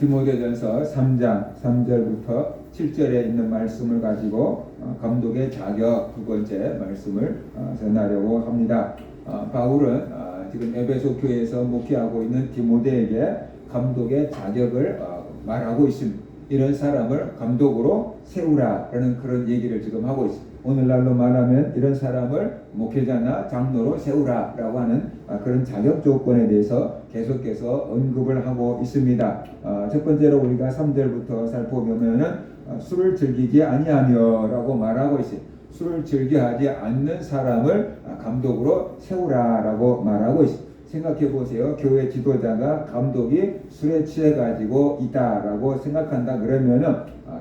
디모데전서 3장 3절부터 7절에 있는 말씀을 가지고 감독의 자격 두 번째 말씀을 전하려고 합니다. 바울은 지금 에베소 교회에서 목회하고 있는 디모데에게 감독의 자격을 말하고 있습니다. 이런 사람을 감독으로 세우라라는 그런 얘기를 지금 하고 있습니다. 오늘날로 말하면 이런 사람을 목회자나 장로로 세우라라고 하는 그런 자격 조건에 대해서 계속해서 언급을 하고 있습니다. 첫 번째로 우리가 3절부터 살펴보면은 술을 즐기지 아니하며라고 말하고 있어요. 술을 즐겨하지 않는 사람을 감독으로 세우라라고 말하고 있어요. 생각해 보세요. 교회 지도자가 감독이 술에 취해 가지고 있다라고 생각한다 그러면은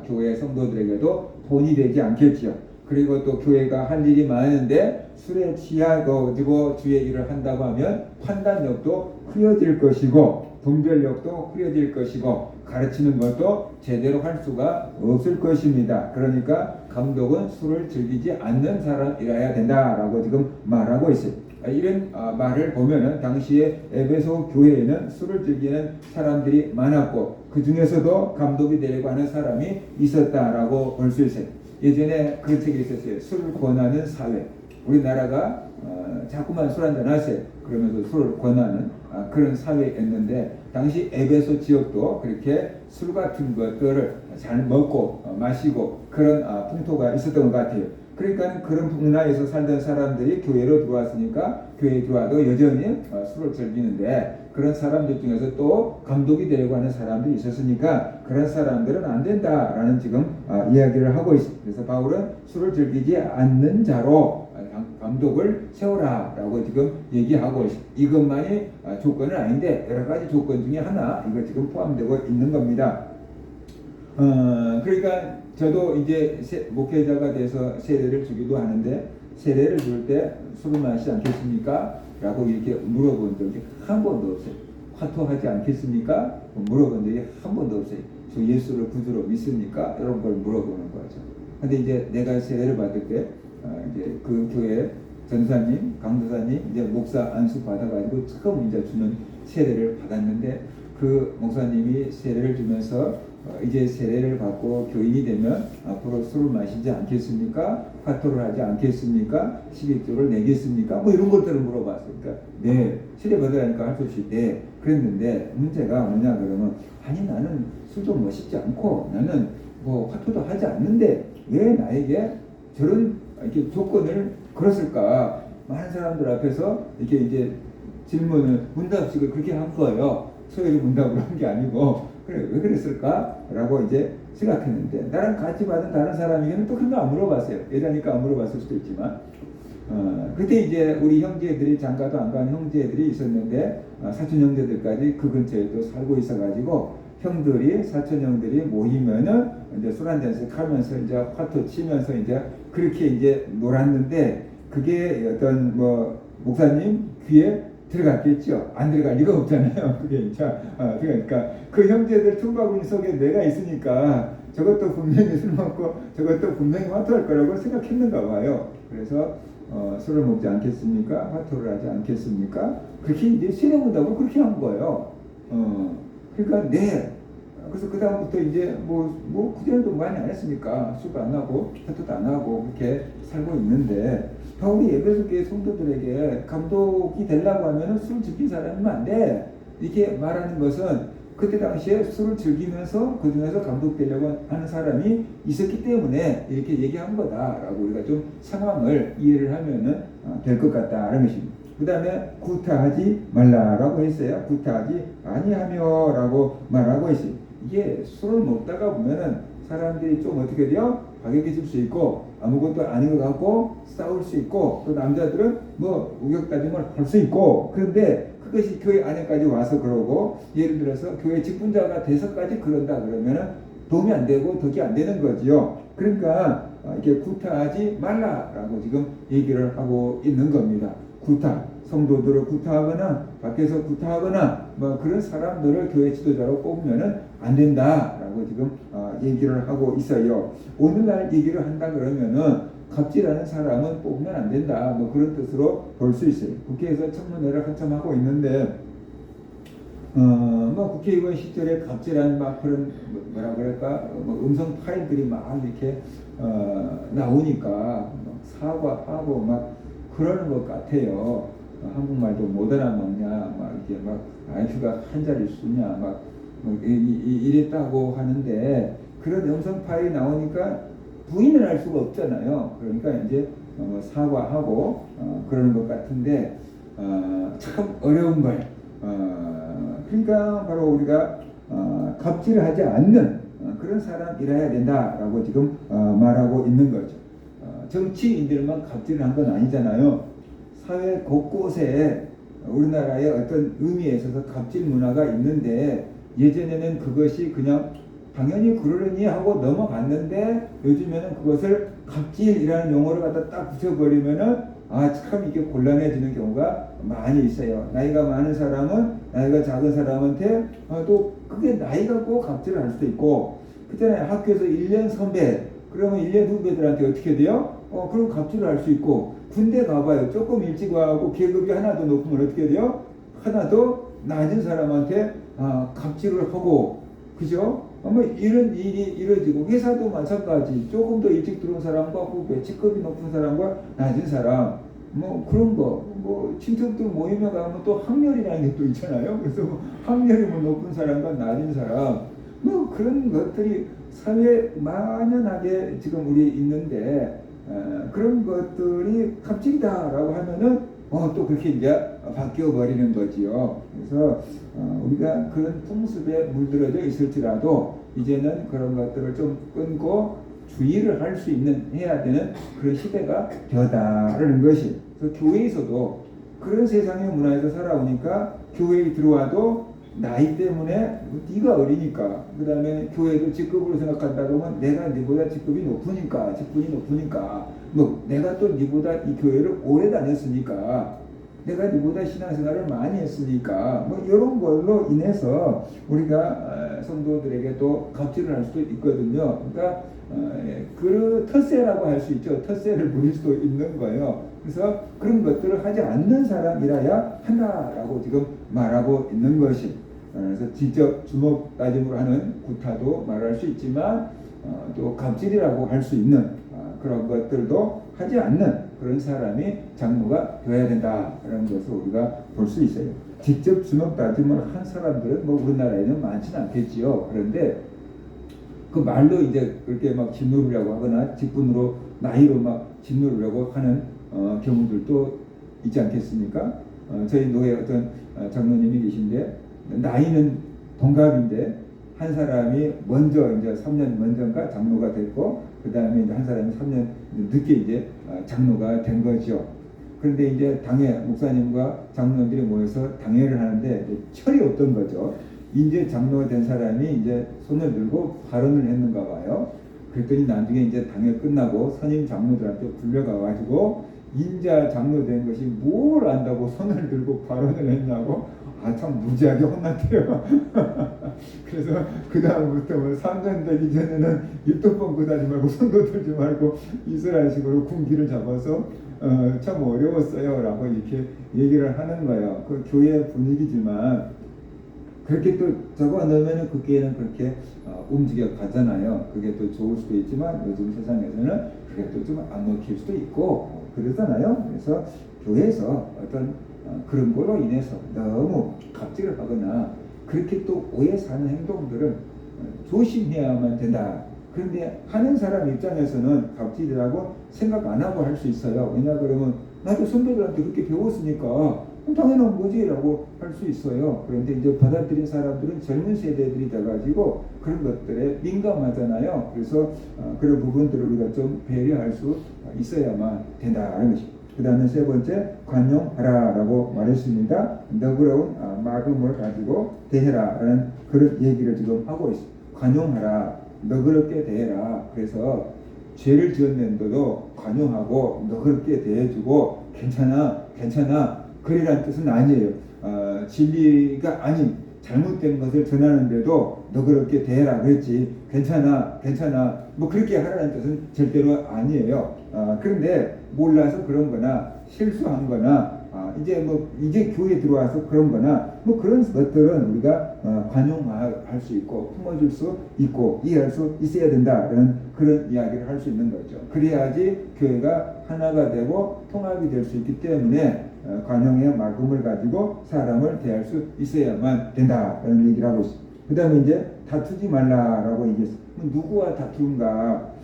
교회 성도들에게도 돈이 되지 않겠지요. 그리고 또 교회가 할 일이 많은데 술에 취하고 주의 일을 한다고 하면 판단력도 흐려질 것이고 분별력도 흐려질 것이고 가르치는 것도 제대로 할 수가 없을 것입니다. 그러니까 감독은 술을 즐기지 않는 사람이라야 된다라고 지금 말하고 있어요. 이런 말을 보면은 당시에 에베소 교회에는 술을 즐기는 사람들이 많았고 그 중에서도 감독이 되려고 하는 사람이 있었다라고 볼 수 있어요. 예전에 그런 책이 있었어요. 술을 권하는 사회. 우리나라가 자꾸만 술 한잔 하세요. 그러면서 술을 권하는 그런 사회였는데 당시 에베소 지역도 그렇게 술 같은 것들을 잘 먹고 마시고 그런 풍토가 있었던 것 같아요. 그러니까 그런 문화에서 살던 사람들이 교회로 들어왔으니까 교회에 들어와도 여전히 술을 즐기는데 그런 사람들 중에서 또 감독이 되려고 하는 사람들이 있었으니까 그런 사람들은 안 된다라는 지금 이야기를 하고 있습니다. 그래서 바울은 술을 즐기지 않는 자로 감독을 세우라라고 지금 얘기하고 있습니다. 이것만이 조건은 아닌데 여러 가지 조건 중에 하나 이거 지금 포함되고 있는 겁니다. 그러니까 저도 이제 목회자가 돼서 세례를 주기도 하는데 세례를 줄 때 술을 마시지 않겠습니까? 라고 이렇게 물어본 적이 한 번도 없어요. 화토하지 않겠습니까? 물어본 적이 한 번도 없어요. 저 예수를 구주로 믿습니까? 이런 걸 물어보는 거죠. 근데 이제 내가 세례를 받을 때 이제 그 교회 전사님, 강도사님, 이제 목사 안수 받아가지고 처음 이제 주는 세례를 받았는데 그 목사님이 세례를 주면서 이제 세례를 받고 교인이 되면 앞으로 술을 마시지 않겠습니까? 화토를 하지 않겠습니까? 11조를 내겠습니까? 뭐 이런 것들을 물어봤어요. 그러니까 네, 세례 받으라니까 할 수 없이 네 그랬는데 문제가 뭐냐 그러면 아니 나는 술도 마시지 않고 나는 뭐 화토도 하지 않는데 왜 나에게 저런 이렇게 조건을 걸었을까? 많은 사람들 앞에서 이렇게 이제 질문을 문답식을 그렇게 한 거예요. 소위로 문답을 한 게 아니고 그래 왜 그랬을까? 라고 이제 생각했는데 나랑 같이 받은 다른 사람에게는 또 그런 거 안 물어봤어요. 여자니까 안 물어봤을 수도 있지만 그때 이제 우리 형제들이 장가도 안 간 형제들이 있었는데 사촌 형제들까지 그 근처에 또 살고 있어가지고 형들이 사촌 형들이 모이면은 이제 술 한잔씩 하면서 이제 화토 치면서 이제 그렇게 이제 놀았는데 그게 어떤 뭐 목사님 귀에 들어갔겠죠. 안 들어갈 리가 없잖아요. 그게 자, 그러니까 그 형제들 틈바구니 속에 내가 있으니까 저것도 분명히 술 먹고 저것도 분명히 화토할 거라고 생각했는가 봐요. 그래서 술을 먹지 않겠습니까? 화토를 하지 않겠습니까? 그렇게 이제 세례문답을 그렇게 한 거예요. 그러니까 네. 그래서 그 다음부터 이제 뭐 그전에도 많이 안 했으니까 술도 안 하고 화토도 안 하고 그렇게 살고 있는데 바울이 에베소 교회 성도들에게 감독이 되려고 하면은 술 즐긴 사람이면 안 돼. 이렇게 말하는 것은 그때 당시에 술을 즐기면서 그 중에서 감독되려고 하는 사람이 있었기 때문에 이렇게 얘기한 거다라고 우리가 좀 상황을 이해를 하면은 될 것 같다라는 것입니다. 그 다음에 구타하지 말라라고 했어요. 구타하지 아니하며라고 말하고 있어요. 이게 술을 먹다가 보면은 사람들이 좀 어떻게 돼요? 과격해질 수 있고 아무것도 아닌 것 같고 싸울 수 있고 또 남자들은 뭐 우격다짐을 할 수 있고 그런데 그것이 교회 안에까지 와서 그러고 예를 들어서 교회 직분자가 돼서까지 그런다 그러면은 도움이 안 되고 덕이 안 되는 거지요. 그러니까 이렇게 구타하지 말라라고 지금 얘기를 하고 있는 겁니다. 구타, 성도들을 구타하거나 밖에서 구타하거나 뭐 그런 사람들을 교회 지도자로 뽑으면은 안 된다라고 지금 얘기를 하고 있어요. 오늘날 얘기를 한다 그러면은 갑질하는 사람은 뽑으면 안 된다. 뭐 그런 뜻으로 볼 수 있어요. 국회에서 청문회를 한참 하고 있는데 뭐 국회의원 시절에 갑질한 막 그런 뭐라 그럴까 뭐 음성 파일들이 막 이렇게 나오니까 막 사과하고 막 그러는 것 같아요. 한국말도 못 알아먹냐 막 이렇게 막 IQ가 한 자릿수냐 막 이랬다고 하는데 그런 음성 파일이 나오니까 부인을 할 수가 없잖아요. 그러니까 이제 사과하고 그러는 것 같은데 참 어려운 걸 그러니까 바로 우리가 갑질을 하지 않는 그런 사람이라야 된다라고 지금 말하고 있는 거죠. 정치인들만 갑질을 한 건 아니잖아요. 사회 곳곳에 우리나라의 어떤 의미에 있어서 갑질 문화가 있는데 예전에는 그것이 그냥 당연히 그러려니 하고 넘어갔는데 요즘에는 그것을 갑질이라는 용어를 갖다 딱 붙여버리면은 참 이게 곤란해지는 경우가 많이 있어요. 나이가 많은 사람은 나이가 작은 사람한테 또 그게 나이가 꼭 갑질을 할 수도 있고 그잖아요. 학교에서 1년 선배 그러면 1년 후배들한테 어떻게 돼요? 그럼 갑질을 할 수 있고 군대 가봐요. 조금 일찍 와고 계급이 하나 더 높으면 어떻게 돼요? 하나 더 낮은 사람한테 갑질을 하고 그죠? 아마 이런 일이 이루어지고 회사도 마찬가지. 조금 더 일찍 들어온 사람과 후배, 직급이 높은 사람과 낮은 사람 뭐 그런 거, 뭐 친척들 모임에 가면 또 학렬이라는 게 또 있잖아요. 그래서 뭐 학렬이 뭐 높은 사람과 낮은 사람 뭐 그런 것들이 사회에 만연하게 지금 우리 있는데 그런 것들이 갑질이다라고 하면은 또 그렇게 이제 바뀌어 버리는 거지요. 그래서 우리가 그런 풍습에 물들어져 있을지라도 이제는 그런 것들을 좀 끊고 주의를 할 수 있는 해야 되는 그런 시대가 되었다라는 것이. 그래서 교회에서도 그런 세상의 문화에서 살아오니까 교회에 들어와도 나이 때문에 네가 어리니까 그 다음에 교회도 직급으로 생각한다 그러면 내가 네보다 직분이 높으니까 뭐 내가 또 네보다 이 교회를 오래 다녔으니까 내가 네보다 신앙생활을 많이 했으니까 뭐 이런 걸로 인해서 우리가 성도들에게 또 갑질을 할 수도 있거든요. 그러니까 그 텃세라고 할 수 있죠. 텃세를 부릴 수도 있는 거예요. 그래서 그런 것들을 하지 않는 사람이라야 한다라고 지금 말하고 있는 것이. 그래서 직접 주먹 다짐으로 하는 구타도 말할 수 있지만 또 갑질이라고 할 수 있는 그런 것들도 하지 않는 그런 사람이 장로가 되어야 된다라는 것을 우리가 볼 수 있어요. 직접 주먹 다짐을 한 사람들은 뭐 우리나라에는 많지는 않겠지요. 그런데 그 말로 이제 그렇게 막 짓누르려고 하거나 직분으로 나이로 막 짓누르려고 하는 경우들도 있지 않겠습니까? 저희 노예 어떤 장로님이 계신데 나이는 동갑인데 한 사람이 먼저 이제 3년 먼저인가 장로가 됐고 그 다음에 이제 한 사람이 3년 늦게 이제 장로가 된 거죠. 그런데 이제 당회 목사님과 장로들이 모여서 당회를 하는데 철이 없던 거죠. 이제 장로가 된 사람이 이제 손을 들고 발언을 했는가 봐요. 그랬더니 나중에 이제 당회 끝나고 선임 장로들한테 불려가가지고 인자 장로 된 것이 뭘 안다고 손을 들고 발언을 했냐고 참 무지하게 혼났대요. 그래서 그 다음부터 뭐 3년 되기 전에는 입도 뻥고 다니지 말고 손도 들지 말고 이스라엘식으로 군기를 잡아서 참 어려웠어요 라고 이렇게 얘기를 하는 거예요. 그 교회 분위기지만 그렇게 또 적어 넣으면 그 교회는 그렇게 움직여 가잖아요. 그게 또 좋을 수도 있지만 요즘 세상에서는 그게 또 좀 안 먹힐 수도 있고 그러잖아요. 그래서 교회에서 어떤 그런 걸로 인해서 너무 갑질을 하거나 그렇게 또 오해 사는 행동들은 조심해야만 된다. 그런데 하는 사람 입장에서는 갑질이라고 생각 안 하고 할 수 있어요. 왜냐 그러면 나도 선배들한테 그렇게 배웠으니까 당연한 거지 라고 할 수 있어요. 그런데 이제 받아들인 사람들은 젊은 세대들이 돼가지고 그런 것들에 민감하잖아요. 그래서 그런 부분들을 우리가 좀 배려할 수 있어야만 된다는 것입니다. 그 다음에 세 번째 관용하라 라고 말했습니다. 너그러운 마음을 가지고 대해라 라는 그런 얘기를 지금 하고 있습니다. 관용하라, 너그럽게 대해라. 그래서 죄를 지었는데도 관용하고 너그럽게 대해주고 괜찮아 그리란 뜻은 아니에요. 진리가 아닌 잘못된 것을 전하는데도 너그럽게 대해라 그랬지 괜찮아 뭐 그렇게 하라는 뜻은 절대로 아니에요. 그런데 몰라서 그런 거나 실수한 거나 이제 뭐 이제 교회에 들어와서 그런 거나 뭐 그런 것들은 우리가 관용할 수 있고 품어줄 수 있고 이해할 수 있어야 된다라는 그런 이야기를 할 수 있는 거죠. 그래야지 교회가 하나가 되고 통합이 될 수 있기 때문에 관용의 마음을 가지고 사람을 대할 수 있어야만 된다라는 얘기를 하고 있습니다. 그 다음에 이제 다투지 말라라고 얘기했어요. 누구와 다투는가?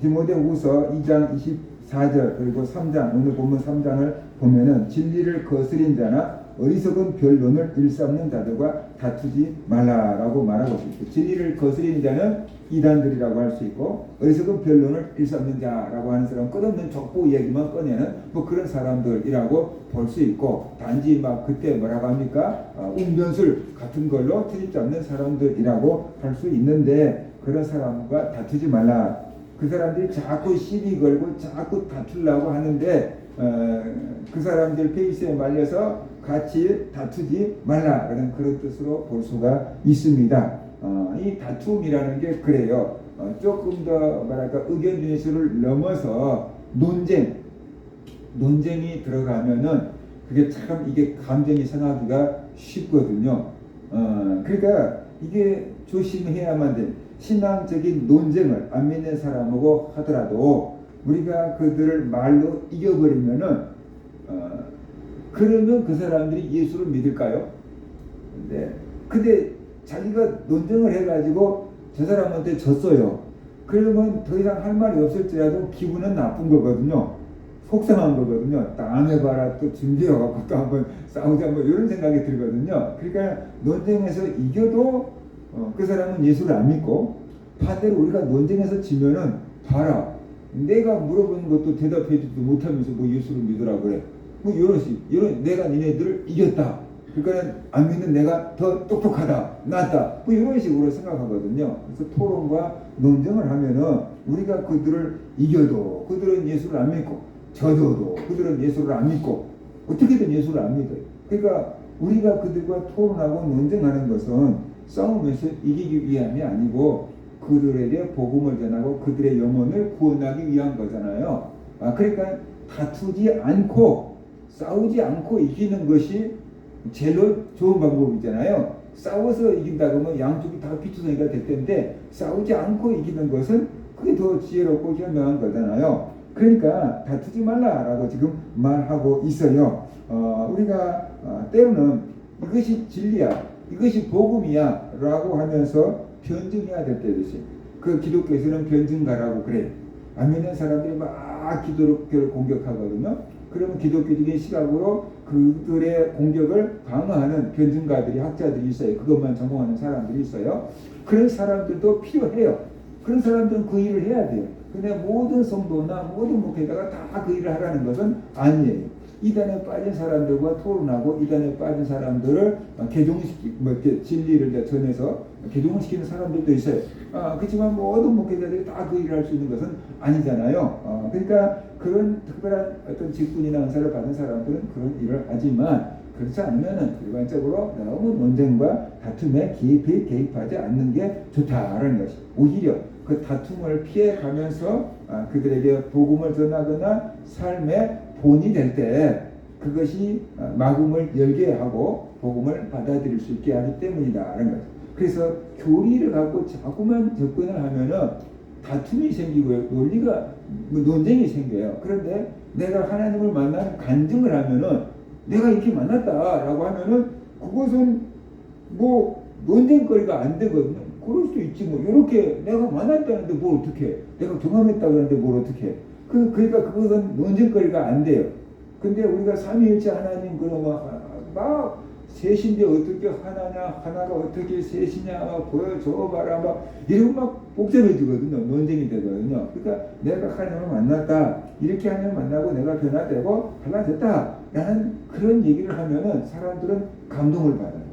디모데후서 2장 24절 그리고 3장 오늘 본문 3장을 보면은 진리를 거스린 자나 어리석은 변론을 일삼는 자들과 다투지 말라라고 말하고 있습니다. 진리를 거스린 자는 이단들이라고 할 수 있고 어리석은 변론을 일삼는 자라고 하는 사람 끝없는 족보 얘기만 꺼내는 뭐 그런 사람들이라고 볼 수 있고 단지 막 그때 뭐라고 합니까? 웅변술 같은 걸로 트집 잡는 사람들이라고 할 수 있는데 그런 사람과 다투지 말라. 그 사람들이 자꾸 시비 걸고 자꾸 다투려고 하는데 그 사람들 페이스에 말려서 같이 다투지 말라라는 그런 뜻으로 볼 수가 있습니다. 이 다툼이라는 게 그래요. 조금 더 뭐랄까 의견 준수를 넘어서 논쟁이 들어가면은 그게 참 이게 감정이 상하기가 쉽거든요. 그러니까 이게 조심해야만 돼. 신앙적인 논쟁을 안 믿는 사람하고 하더라도 우리가 그들을 말로 이겨버리면은 그러면 그 사람들이 예수를 믿을까요? 근데 자기가 논쟁을 해가지고 저 사람한테 졌어요. 그러면 더 이상 할 말이 없을지라도 기분은 나쁜 거거든요. 속상한 거거든요. 다음에 봐라 또 준비해갖고 또 한번 싸우자 뭐 이런 생각이 들거든요. 그러니까 논쟁에서 이겨도 그 사람은 예수를 안 믿고 반대로 우리가 논쟁에서 지면은 봐라 내가 물어보는 것도 대답해주지도 못하면서 뭐 예수를 믿으라 그래. 뭐 이런 내가 니네들을 이겼다. 그러니까 안 믿는 내가 더 똑똑하다, 낫다. 뭐 이런 식으로 생각하거든요. 그래서 토론과 논쟁을 하면은 우리가 그들을 이겨도 그들은 예수를 안 믿고 져도 그들은 예수를 안 믿고 어떻게든 예수를 안 믿어요. 그러니까 우리가 그들과 토론하고 논쟁하는 것은 싸움에서 이기기 위함이 아니고 그들에게 복음을 전하고 그들의 영혼을 구원하기 위한 거잖아요. 그러니까 다투지 않고 싸우지 않고 이기는 것이 제일 좋은 방법이잖아요. 싸워서 이긴다 그러면 양쪽이 다 피투성이가 될 텐데 싸우지 않고 이기는 것은 그게 더 지혜롭고 현명한 거잖아요. 그러니까 다투지 말라라고 지금 말하고 있어요. 우리가 때로는 이것이 진리야, 이것이 복음이야 라고 하면서 변증해야 될 때도 있어요. 그 기독교에서는 변증가라고 그래요. 안 믿는 사람들이 막 기독교를 공격하거든요. 그러면 기독교적인 시각으로 그들의 공격을 방어하는 변증가들이 학자들이 있어요. 그것만 전공하는 사람들이 있어요. 그런 사람들도 필요해요. 그런 사람들은 그 일을 해야 돼요. 근데 모든 성도나 모든 목회자가 다 그 일을 하라는 것은 아니에요. 이단에 빠진 사람들과 토론하고 이단에 빠진 사람들을 진리를 전해서 개종을 시키는 사람들도 있어요. 그렇지만 모든 목회자들이 다 그 일을 할 수 있는 것은 아니잖아요. 그러니까 그런 특별한 어떤 직분이나 은사를 받은 사람들은 그런 일을 하지만 그렇지 않으면은 일반적으로 너무 논쟁과 다툼에 깊이 개입하지 않는 게 좋다라는 것이 오히려 그 다툼을 피해가면서 그들에게 복음을 전하거나 삶의 본이 될 때 그것이 마음을 열게 하고 복음을 받아들일 수 있게 하기 때문이다라는 거죠. 그래서 교리를 갖고 자꾸만 접근을 하면은 다툼이 생기고요, 논쟁이 생겨요. 그런데 내가 하나님을 만나는 간증을 하면은 내가 이렇게 만났다라고 하면은 그것은 뭐 논쟁거리가 안 되거든요. 그럴 수도 있지 뭐. 이렇게 내가 만났다는데 뭘 어떻게? 내가 경험했다고 하는데 뭘 어떻게? 그러니까 그것은 논쟁거리가 안 돼요. 근데 우리가 삼위일체 하나님 그러면 막 셋인데 어떻게 하나냐, 하나가 어떻게 셋이냐 보여줘봐라 막 이러고 막 복잡해지거든요. 논쟁이 되거든요. 그러니까 내가 하나님을 만났다, 이렇게 하나님을 만나고 내가 변화되고 달라졌다 라는 그런 얘기를 하면은 사람들은 감동을 받아요.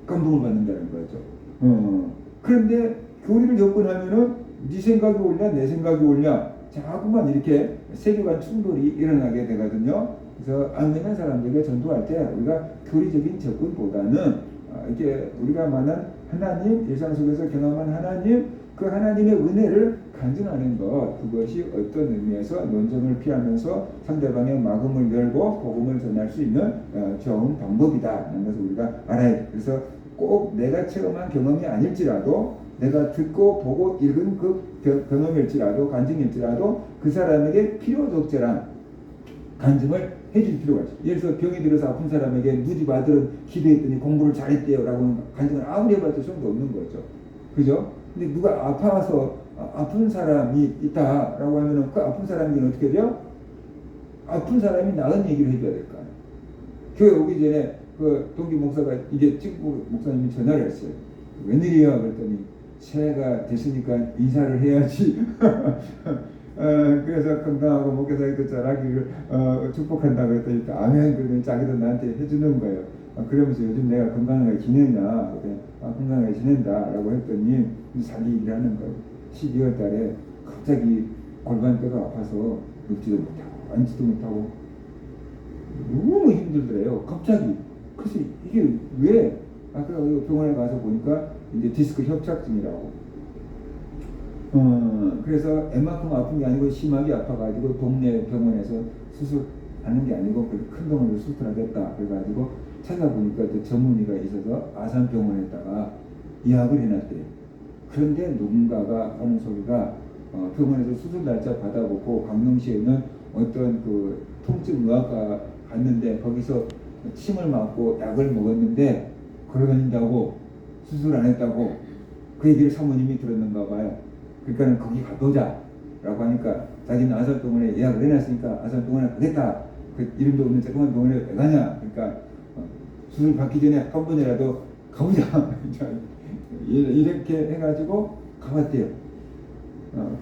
감동을 받는다는 거죠. 그런데 교리를 접근하면은 네 생각이 옳냐 내 생각이 옳냐 자꾸만 이렇게 세계관 충돌이 일어나게 되거든요. 그래서 안 믿는 사람들에게 전도할 때 우리가 교리적인 접근보다는 이게 우리가 말하는 하나님, 일상 속에서 경험한 하나님, 그 하나님의 은혜를 간증하는 것, 그것이 어떤 의미에서 논쟁을 피하면서 상대방의 마음을 열고 복음을 전할 수 있는 좋은 방법이다라는 것을 우리가 알아야 돼. 그래서 꼭 내가 체험한 경험이 아닐지라도, 내가 듣고 보고 읽은 그 경험일지라도, 간증일지라도 그 사람에게 필요 적절한 간증을 해줄 필요가 있어요. 예를 들어서 병이 들어서 아픈 사람에게 누집 아들은 기도했더니 공부를 잘했대요 라고 간증을 아무리 해봤자 소용도 없는 거죠. 그죠? 근데 누가 아파서 아픈 사람이 있다라고 하면은 그 아픈 사람이 어떻게 돼요? 아픈 사람이 나은 얘기를 해줘야 될 거 아니에요. 교회 오기 전에 그 동기 목사가 이제 친구 목사님이 전화를 했어요. 웬일이야? 그랬더니 새해가 됐으니까 인사를 해야지. 그래서 건강하고 목회자기도 잘하기를 축복한다 그랬더니 아멘. 그러더니 자기도 나한테 해주는 거예요. 그러면서 요즘 내가 건강하게 지내냐? 건강하게 지낸다라고 했더니 자기 얘기를 하는 거예요. 12월 달에 갑자기 골반뼈가 아파서 눕지도 못하고 앉지도 못하고 너무 힘들더래요. 갑자기. 그래서 이게 왜? 아까 병원에 가서 보니까 이제 디스크 협착증이라고. 그래서 웬만큼 아픈 게 아니고 심하게 아파가지고 동네 병원에서 수술하는 게 아니고 큰 병원으로 수술하겠다 그래가지고 찾아보니까 또 전문의가 있어서 아산병원에다가 예약을 해놨대요. 그런데 누군가가 하는 소리가 병원에서 수술 날짜 받아보고 강릉시에 있는 어떤 그 통증의학과 갔는데 거기서 침을 맞고 약을 먹었는데 걸어다닌다고 수술 안 했다고 그 얘기를 사모님이 들었는가 봐요. 그러니까 거기 가보자 라고 하니까 자기는 아산병원에 예약을 해놨으니까 아산병원에 가겠다. 그 이름도 없는 조그만 병원에 왜 가냐. 그러니까 수술 받기 전에 한 번이라도 가보자. 이렇게 해가지고 가봤대요.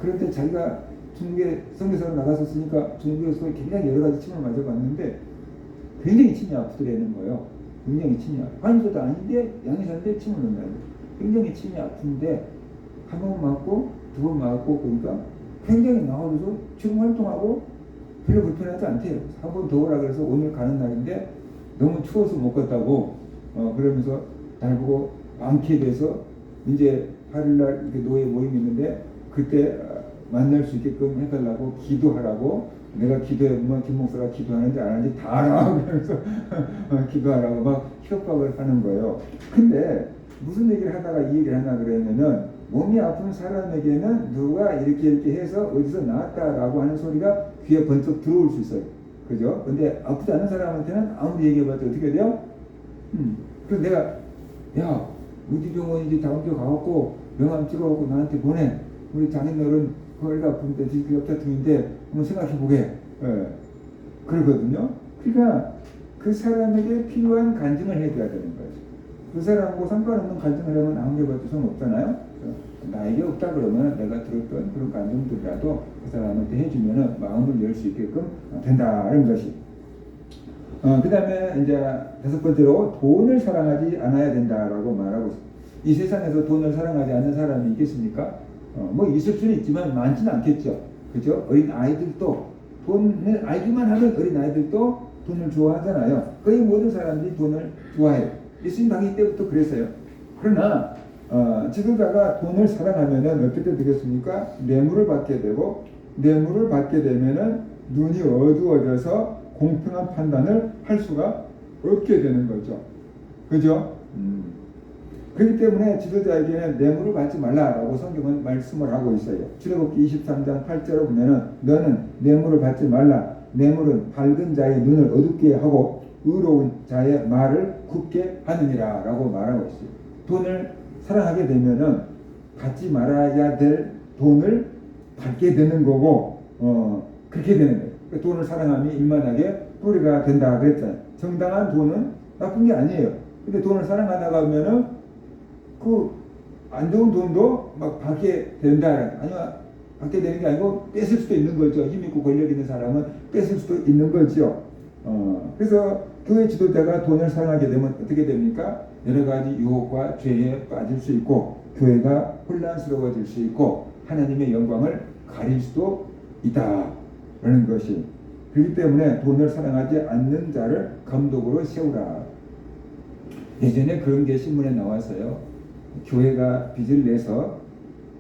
그런데 자기가 중국에 선교사로 나갔었으니까 중국에서 굉장히 여러 가지 침을 맞아봤는데 굉장히 침이 아프더라는 거예요. 굉장히 침이 한의사도 아닌데 양의사인데 침을 넣는다는 거예요. 굉장히 침이 아픈데 한 번 맞고 두 번 맞고 그러니까 굉장히 나와줘서 지금 활동하고 별로 불편하지 않대요. 한 번 더 오라 그래서 오늘 가는 날인데 너무 추워서 못 갔다고 그러면서 날 보고 많게 돼서 이제 8일날 이렇게 노예 모임이 있는데 그때 만날 수 있게끔 해달라고 기도하라고 내가 기도해보면 김 목사가 기도하는지 안 하는지 다 알아. 그러면서 기도하라고 막 협박을 하는 거예요. 근데 무슨 얘기를 하다가 이 얘기를 하나 그러면은 몸이 아픈 사람에게는 누가 이렇게 해서 어디서 나왔다라고 하는 소리가 귀에 번쩍 들어올 수 있어요. 그죠? 근데 아프지 않은 사람한테는 아무리 얘기해봤자 어떻게 돼요? 그래서 내가 야 어디 병원인지 다음 주에 가갖고 명함 찍어갖고 나한테 보내. 우리 장인어른 허리가 아픈데 디스크 협착증인데 한번 생각해보게. 예. 그러거든요. 그러니까 그 사람에게 필요한 간증을 해줘야 되는 거죠. 그 사람하고 상관없는 간증을 하면 아무리 봐도 소용없잖아요. 나에게 없다 그러면 내가 들었던 그런 간증들이라도 그 사람한테 해주면 마음을 열 수 있게끔 된다는 것이. 그 다음에 이제 5번째로 돈을 사랑하지 않아야 된다라고 말하고 있습니다. 이 세상에서 돈을 사랑하지 않는 사람이 있겠습니까? 뭐 있을 수는 있지만 많지는 않겠죠. 그죠? 어린 아이들도 돈을 알기만 하면 어린 아이들도 돈을 좋아하잖아요. 거의 모든 사람들이 돈을 좋아해요. 예수님 당시 때부터 그랬어요. 그러나 지도자가 돈을 사랑하면은 어떻게 되겠습니까? 뇌물을 받게 되고 뇌물을 받게 되면은 눈이 어두워져서 공평한 판단을 할 수가 없게 되는 거죠. 그죠? 그렇기 때문에 지도자에게는 뇌물을 받지 말라라고 성경은 말씀을 하고 있어요. 출애굽기 23장 8절을 보면은 너는 뇌물을 받지 말라. 뇌물은 밝은 자의 눈을 어둡게 하고 의로운 자의 말을 굽게 하느니라 라고 말하고 있어요. 돈을 사랑하게 되면은 받지 말아야 될 돈을 받게 되는 거고 그렇게 되는 거예요. 돈을 사랑함이 일만하게 뿌리가 된다 그랬잖아요. 정당한 돈은 나쁜 게 아니에요. 근데 돈을 사랑하다가 하면은 그 안 좋은 돈도 막 받게 된다. 아니면 받게 되는 게 아니고 뺏을 수도 있는 거죠. 힘 있고 권력 있는 사람은 뺏을 수도 있는 거죠. 그래서 교회 지도자가 돈을 사랑하게 되면 어떻게 됩니까? 여러 가지 유혹과 죄에 빠질 수 있고 교회가 혼란스러워질 수 있고 하나님의 영광을 가릴 수도 있다라는 것이. 그렇기 때문에 돈을 사랑하지 않는 자를 감독으로 세우라. 예전에 그런 게 신문에 나왔어요. 교회가 빚을 내서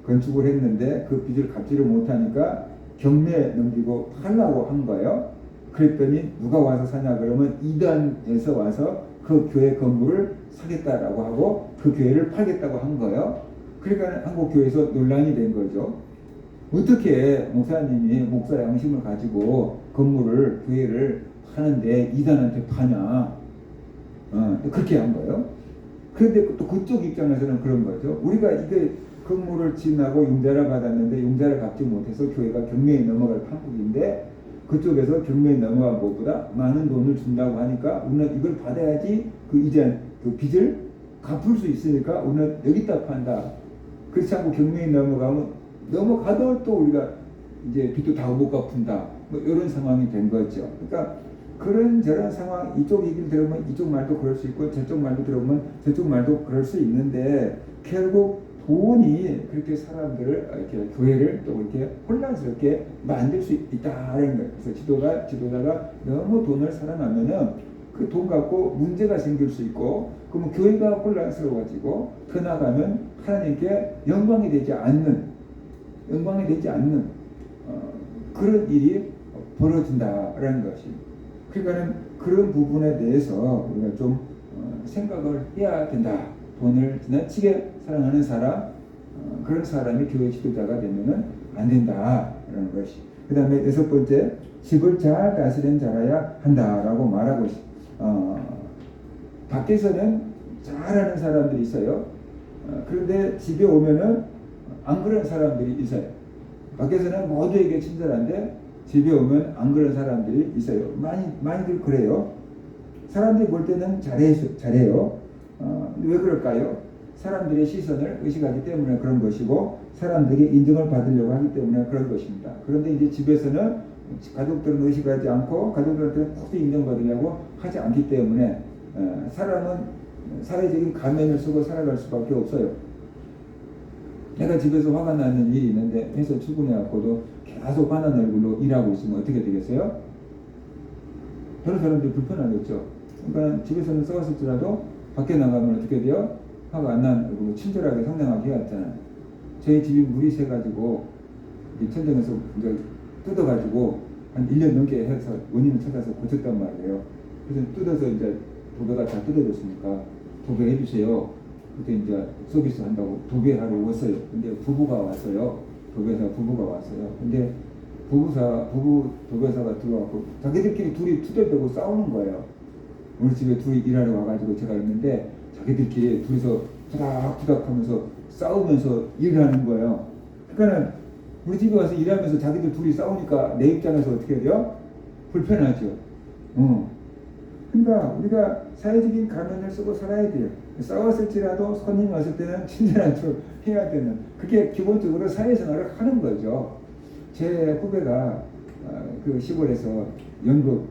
건축을 했는데 그 빚을 갚지를 못하니까 경매에 넘기고 팔라고 한 거예요. 그랬더니 누가 와서 사냐 그러면 이단에서 와서 그 교회 건물을 사겠다라고 하고 그 교회를 팔겠다고 한 거예요. 그러니까 한국 교회에서 논란이 된 거죠. 어떻게 목사님이 목사 양심을 가지고 건물을 교회를 파는데 이단한테 파냐? 그렇게 한 거예요. 그런데 또 그쪽 입장에서는 그런 거죠. 우리가 이게 건물을 지나고 융자를 받았는데 융자를 갚지 못해서 교회가 경매에 넘어갈 판국인데 그쪽에서 경매에 넘어간 것보다 많은 돈을 준다고 하니까 우리는 이걸 받아야지 그 이제 그 빚을 갚을 수 있으니까 우리는 여기다 판다. 그렇지 않고 경매에 넘어가도 또 우리가 이제 빚도 다 못 갚는다. 뭐 이런 상황이 된 거죠. 그러니까 그런저런 상황, 이쪽 얘기를 들으면 이쪽 말도 그럴 수 있고 저쪽 말도 들으면 저쪽 말도 그럴 수 있는데 결국 돈이 그렇게 사람들을 이렇게 교회를 또 이렇게 혼란스럽게 만들 수 있다는 거예요. 그래서 지도자가 너무 돈을 사랑하면은 그 돈 갖고 문제가 생길 수 있고 그러면 교회가 혼란스러워지고 더 나가면 하나님께 영광이 되지 않는 그런 일이 벌어진다라는 것이. 그러니까는 그런 부분에 대해서 우리가 좀 생각을 해야 된다. 돈을 지나치게 사랑하는 사람, 그런 사람이 교회 지도자가 되면은 안 된다라는 것이. 그 다음에 여섯 번째, 집을 잘 다스리는 자라야 한다라고 말하고 있습니다. 밖에서는 잘하는 사람들이 있어요. 그런데 집에 오면은 안 그런 사람들이 있어요. 밖에서는 모두에게 친절한데 집에 오면 안 그런 사람들이 있어요. 많이들 그래요. 사람들이 볼 때는 잘해요. 왜 그럴까요? 사람들의 시선을 의식하기 때문에 그런 것이고 사람들에게 인정을 받으려고 하기 때문에 그런 것입니다. 그런데 이제 집에서는 가족들은 의식하지 않고 가족들한테 꼭 인정받으려고 하지 않기 때문에 사람은 사회적인 가면을 쓰고 살아갈 수밖에 없어요. 내가 집에서 화가 나는 일이 있는데 회사 출근해갖고도 계속 화난 얼굴로 일하고 있으면 어떻게 되겠어요? 다른 사람들이 불편하겠죠. 그러니까 집에서는 싸웠을지라도 밖에 나가면 어떻게 돼요? 화가 안 난 얼굴로 친절하게 상냥하게 해야 했잖아요. 저희 집이 물이 새가지고 천정에서 이제 뜯어가지고 한 1년 넘게 해서 원인을 찾아서 고쳤단 말이에요. 그래서 뜯어서 이제 도배가 다 뜯어졌으니까 도배해 주세요. 그때 이제 서비스 한다고 도배하러 왔어요. 근데 부부가 왔어요. 도배사 부부가 왔어요. 근데 부부 도배사가 들어와서 자기들끼리 둘이 투덜대고 싸우는 거예요. 우리 집에 둘이 일하러 와가지고 제가 있는데 자기들끼리 둘이서 투닥투닥 하면서 싸우면서 일을 하는 거예요. 그러니까는 우리 집에 와서 일하면서 자기들 둘이 싸우니까 내 입장에서 어떻게 돼요? 불편하죠. 그러니까 우리가 사회적인 가면을 쓰고 살아야 돼요. 싸웠을지라도 손님 왔을 때는 친절한 척 해야 되는, 그게 기본적으로 사회생활을 하는 거죠. 제 후배가 그 시골에서 연극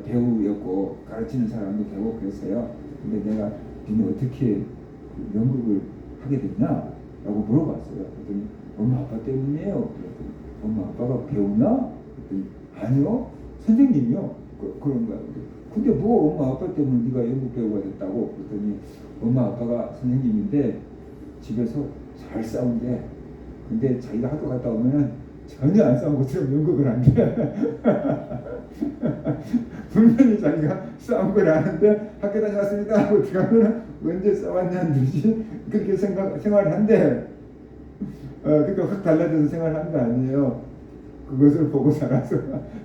배우였고 가르치는 사람도 되고 그랬어요. 근데 내가 니는 어떻게 연극을 하게 됐냐? 라고 물어봤어요. 그랬더니 엄마 아빠 때문이에요. 그랬더니 엄마 아빠가 배우나? 그랬더니 아니요, 선생님이요. 그런 거야. 근데 뭐 엄마 아빠 때문에 네가 연극 배우가 됐다고? 그랬더니 엄마 아빠가 선생님인데 집에서 잘 싸운대. 근데 자기가 학교 갔다 오면은 전혀 안 싸운 것처럼 연극을 한대. 분명히 자기가 싸운 걸 아는데 학교 다녀왔습니다 하고 들어가면 언제 싸웠냐는 듯이 그렇게 생활을 한대. 그러니까 확 달라져서 생활하는 거 아니에요. 그것을 보고 자라서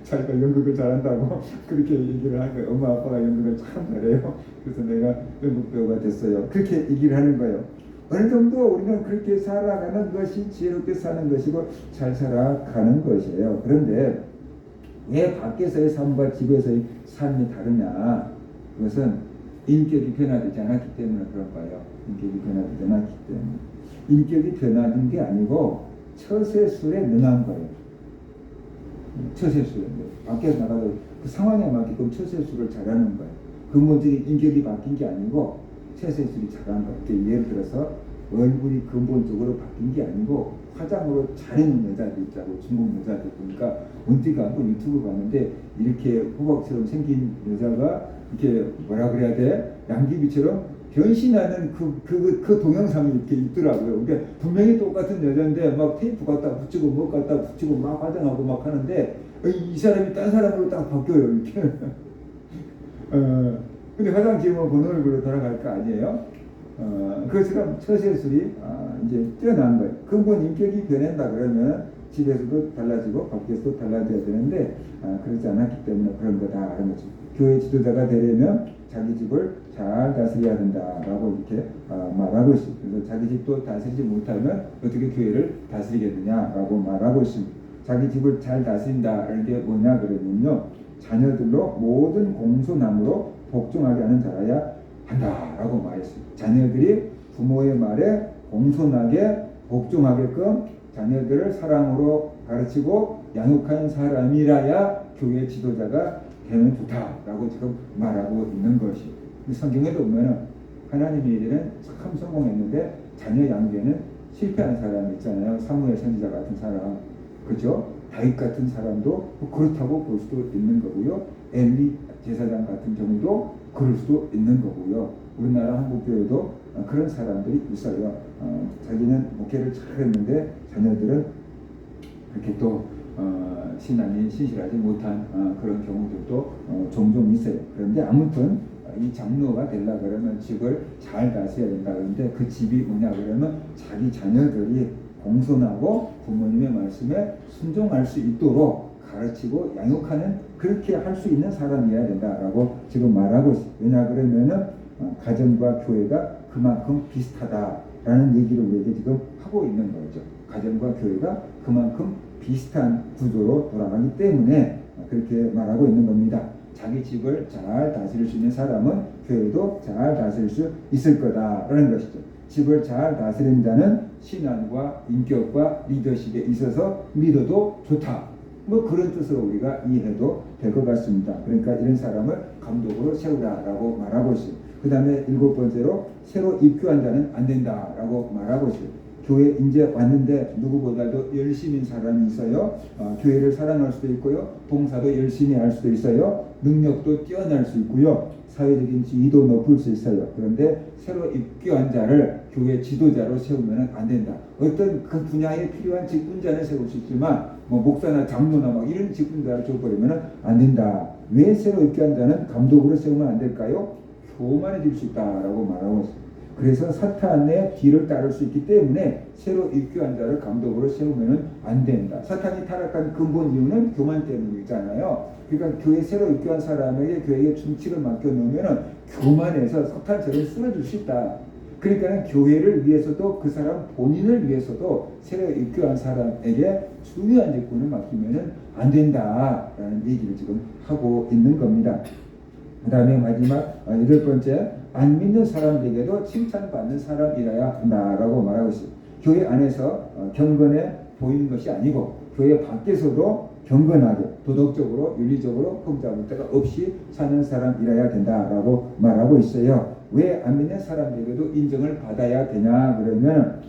자기가 연극을 잘한다고 그렇게 얘기를 하는 거예요. 엄마 아빠가 연극을 참 잘해요. 그래서 내가 연극 배우가 됐어요. 그렇게 얘기를 하는 거예요. 어느 정도 우리는 그렇게 살아가는 것이 지혜롭게 사는 것이고 잘 살아가는 것이에요. 그런데 왜 밖에서의 삶과 집에서의 삶이 다르냐? 그것은 인격이 변화되지 않았기 때문에 그럴 거예요. 인격이 변화되지 않았기 때문에. 인격이 변하는 게 아니고 처세술에 능한 거예요. 처세술. 밖에 나가도 그 상황에 맞게끔 처세술을 잘하는 거예요. 근본적인 인격이 바뀐 게 아니고 처세술이 잘하는 거예요. 예를 들어서 얼굴이 근본적으로 바뀐 게 아니고 화장으로 잘해놓은 여자들 있자고, 중국 여자들 보니까 언뜻 안고 유튜브 봤는데 이렇게 호박처럼 생긴 여자가 이렇게 뭐라 그래야 돼? 양귀비처럼 변신하는 그 동영상이 이렇게 있더라고요. 그러니까 분명히 똑같은 여자인데 막 테이프 갖다 붙이고 뭐 갖다 붙이고 막 화장하고 막 하는데 이 사람이 딴 사람으로 딱 바뀌어요. 이렇게. 근데 화장 지우면 본 얼굴로 돌아갈 거 아니에요? 그것처럼 처세술이 이제 뛰어난 거예요. 근본 인격이 변한다 그러면 집에서도 달라지고 밖에서도 달라져야 되는데 그렇지 않았기 때문에 그런 거다 하는 거죠. 교회 지도자가 되려면 자기 집을 잘 다스려야 된다라고 이렇게 말하고 있습니다. 그래서 자기 집도 다스리지 못하면 어떻게 교회를 다스리겠느냐라고 말하고 있습니다. 자기 집을 잘 다스린다는 게 뭐냐 그러면요, 자녀들로 모든 공손함으로 복종하게 하는 자라야 한다라고 말했습니다. 자녀들이 부모의 말에 공손하게 복종하게끔 자녀들을 사랑으로 가르치고 양육한 사람이라야 교회 지도자가 되면 좋다라고 지금 말하고 있는 것이. 성경에도 보면 하나님의 일에는 참 성공했는데 자녀 양육에는 실패한 사람이 있잖아요. 사무엘 선지자 같은 사람, 그렇죠? 다윗 같은 사람도 그렇다고 볼 수도 있는 거고요. 엘리 제사장 같은 경우도 그럴 수도 있는 거고요. 우리나라 한국교회도 그런 사람들이 있어요. 자기는 목회를 잘했는데 자녀들은 그렇게 또 신앙이 신실하지 못한 그런 경우들도 종종 있어요. 그런데 아무튼 이 장로가 되려 그러면 집을 잘 다스려야 된다. 그런데 그 집이 뭐냐 그러면 자기 자녀들이 공손하고 부모님의 말씀에 순종할 수 있도록 가르치고 양육하는, 그렇게 할 수 있는 사람이어야 된다라고 지금 말하고 있어요. 왜냐 그러면은 가정과 교회가 그만큼 비슷하다라는 얘기를 우리에게 지금 하고 있는 거죠. 가정과 교회가 그만큼 비슷한 구조로 돌아가기 때문에 그렇게 말하고 있는 겁니다. 자기 집을 잘 다스릴 수 있는 사람은 교회도 잘 다스릴 수 있을 거다라는 것이죠. 집을 잘 다스리는 자는 신앙과 인격과 리더십에 있어서 믿어도 좋다. 뭐 그런 뜻으로 우리가 이해해도 될 것 같습니다. 그러니까 이런 사람을 감독으로 세우라라고 말하고 있어요. 그 다음에 7번째로 새로 입교한 자는 안 된다라고 말하고 있어요. 교회 이제 왔는데 누구보다도 열심인 사람이 있어요. 교회를 사랑할 수도 있고요. 봉사도 열심히 할 수도 있어요. 능력도 뛰어날 수 있고요. 사회적인 지위도 높을 수 있어요. 그런데 새로 입교한 자를 교회 지도자로 세우면 안 된다. 어떤 그 분야에 필요한 직분자는 세울 수 있지만 뭐 목사나 장로나 막 이런 직분자를 줘버리면 안 된다. 왜 새로 입교한 자는 감독으로 세우면 안 될까요? 교만해질 수 있다라고 말하고 있습니다. 그래서 사탄의 뒤를 따를 수 있기 때문에 새로 입교한 자를 감독으로 세우면 안 된다. 사탄이 타락한 근본 이유는 교만 때문이잖아요. 그러니까 교회 새로 입교한 사람에게 교회에 중칙을 맡겨놓으면 교만해서 사탄처럼 쓰러질 수 있다. 그러니까 교회를 위해서도 그 사람 본인을 위해서도 새로 입교한 사람에게 중요한 직분을 맡기면 안 된다라는 얘기를 지금 하고 있는 겁니다. 그 다음에 마지막 8번째, 안 믿는 사람들에게도 칭찬받는 사람이라야 한다라고 말하고 있습니다. 교회 안에서 경건해 보이는 것이 아니고 교회 밖에서도 경건하게 도덕적으로 윤리적으로 흠잡을 데가 없이 사는 사람이라야 된다라고 말하고 있어요. 왜 안 믿는 사람들에게도 인정을 받아야 되냐 그러면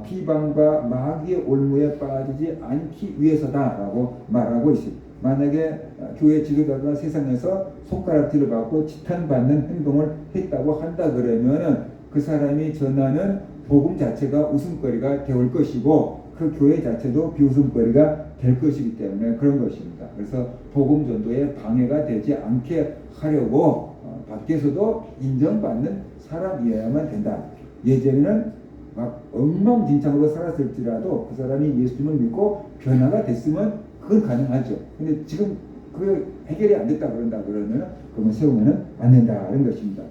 비방과 마귀의 올무에 빠지지 않기 위해서다라고 말하고 있습니다. 만약에 교회 지도자가 세상에서 손가락질을 받고 지탄받는 행동을 했다고 한다 그러면 그 사람이 전하는 복음 자체가 웃음거리가 될 것이고 그 교회 자체도 비웃음거리가 될 것이기 때문에 그런 것입니다. 그래서 복음 전도에 방해가 되지 않게 하려고 밖에서도 인정받는 사람이어야만 된다. 예전에는 막 엉망진창으로 살았을지라도 그 사람이 예수님을 믿고 변화가 됐으면 그건 가능하죠. 근데 지금 그 해결이 안 됐다 그런다 그러면 그러면 세우면은 안 된다는 것입니다.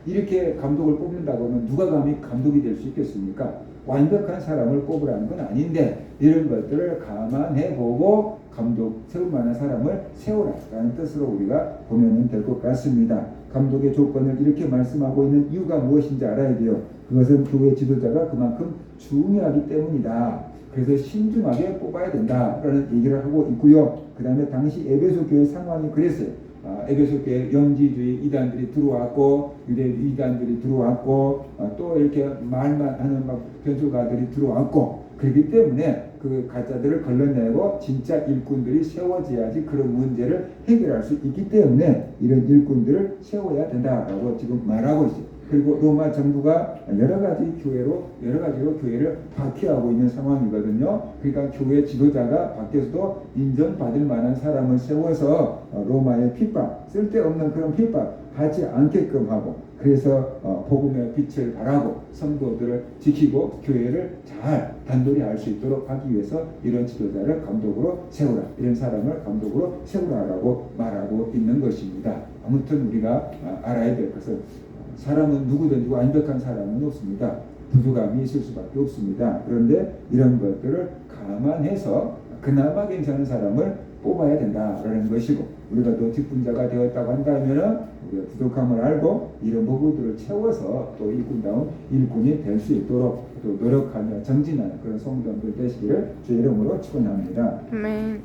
이렇게 감독을 뽑는다고 하면 누가 감히 감독이 될 수 있겠습니까? 완벽한 사람을 뽑으라는 건 아닌데 이런 것들을 감안해보고 감독 세울 만한 사람을 세우라라는 뜻으로 우리가 보면 될 것 같습니다. 감독의 조건을 이렇게 말씀하고 있는 이유가 무엇인지 알아야 돼요. 그것은 교회 지도자가 그만큼 중요하기 때문이다. 그래서 신중하게 뽑아야 된다라는 얘기를 하고 있고요. 그 다음에 당시 에베소 교회 상황이 그랬어요. 에베소 교회 영지주의 이단들이 들어왔고 유대 이단들이 들어왔고 또 이렇게 말만 하는 막 변수가들이 들어왔고 그렇기 때문에 그 가짜들을 걸러내고 진짜 일꾼들이 세워져야지 그런 문제를 해결할 수 있기 때문에 이런 일꾼들을 세워야 된다라고 지금 말하고 있어요. 그리고 로마 정부가 여러 가지로 교회를 박해하고 있는 상황이거든요. 그러니까 교회 지도자가 밖에서도 인정받을 만한 사람을 세워서 로마의 핍박, 쓸데없는 그런 핍박 하지 않게끔 하고, 그래서 복음의 빛을 발하고 성도들을 지키고 교회를 잘 단돌이 할 수 있도록 하기 위해서 이런 지도자를 감독으로 세우라, 이런 사람을 감독으로 세우라라고 말하고 있는 것입니다. 아무튼 우리가 알아야 될 것은 사람은 누구든지 완벽한 사람은 없습니다. 부족함이 있을 수밖에 없습니다. 그런데 이런 것들을 감안해서 그나마 괜찮은 사람을 뽑아야 된다라는 것이고, 우리가 또 직분자가 되었다고 한다면 우리가 부족함을 알고 이런 부분들을 채워서 또 일꾼다운 일꾼이 될 수 있도록 또 노력하며 정진하는 그런 성도들 되시기를 주의 이름으로 축원합니다. 아멘.